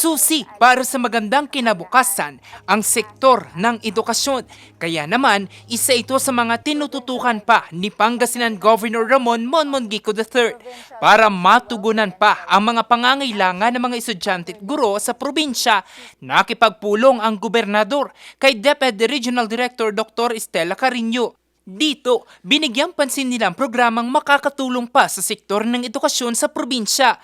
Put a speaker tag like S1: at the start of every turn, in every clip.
S1: susi para sa magandang kinabukasan ang sektor ng edukasyon. Kaya naman, isa ito sa mga tinututukan pa ni Pangasinan Governor Ramon Monmongico III para matugunan pa ang mga pangangailangan ng mga estudyante at guro sa probinsya. Nakipagpulong ang gobernador kay DepEd Regional Director Dr. Estela Carino. Dito, binigyang pansin nila ang programang makakatulong pa sa sektor ng edukasyon sa probinsya.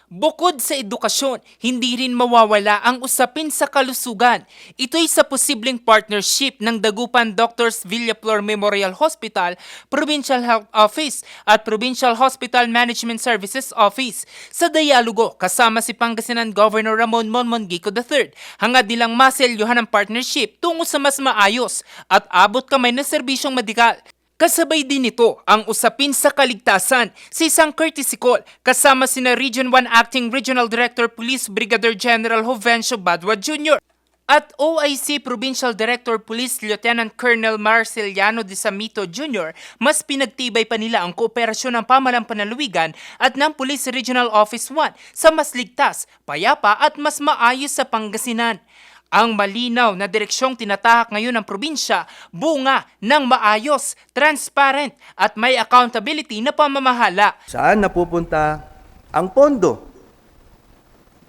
S1: Bukod sa edukasyon, hindi rin mawawala ang usapin sa kalusugan. Ito'y sa posibleng partnership ng Dagupan Doctors Villaflor Memorial Hospital, Provincial Health Office at Provincial Hospital Management Services Office. Sa dialogo, kasama si Pangasinan Governor Ramon Monmongico III, hangad nilang maselyuhan ang partnership tungo sa mas maayos at abot kamay na serbisyong medikal. Kasabay din ito ang usapin sa kaligtasan sa isang courtesy call kasama sina Region 1 Acting Regional Director Police Brigadier General Jovencio Badua Jr. at OIC Provincial Director Police Lieutenant Colonel Marceliano de Samito Jr. Mas pinagtibay pa nila ang kooperasyon ng pamahalang panlalawigan at ng Police Regional Office 1 sa mas ligtas, payapa at mas maayos sa Pangasinan. Ang malinaw na direksyong tinatahak ngayon ng probinsya, bunga ng maayos, transparent at may accountability na pamamahala.
S2: Saan napupunta ang pondo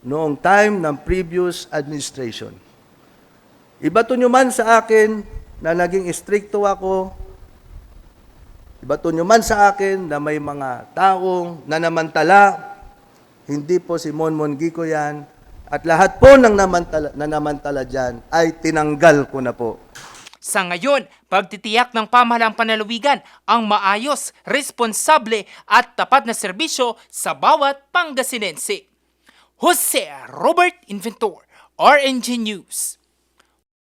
S2: noong time ng previous administration? Ibato nyo man sa akin na naging istrikto ako, ibato nyo man sa akin na may mga taong nanamantala, hindi po si Monmongico yan, at lahat po ng nanamantala dyan ay tinanggal ko na po.
S1: Sa ngayon, pagtitiyak ng pamahalang panlalawigan ang maayos, responsable at tapat na serbisyo sa bawat Pangasinense. Jose Robert Inventor, RNG News.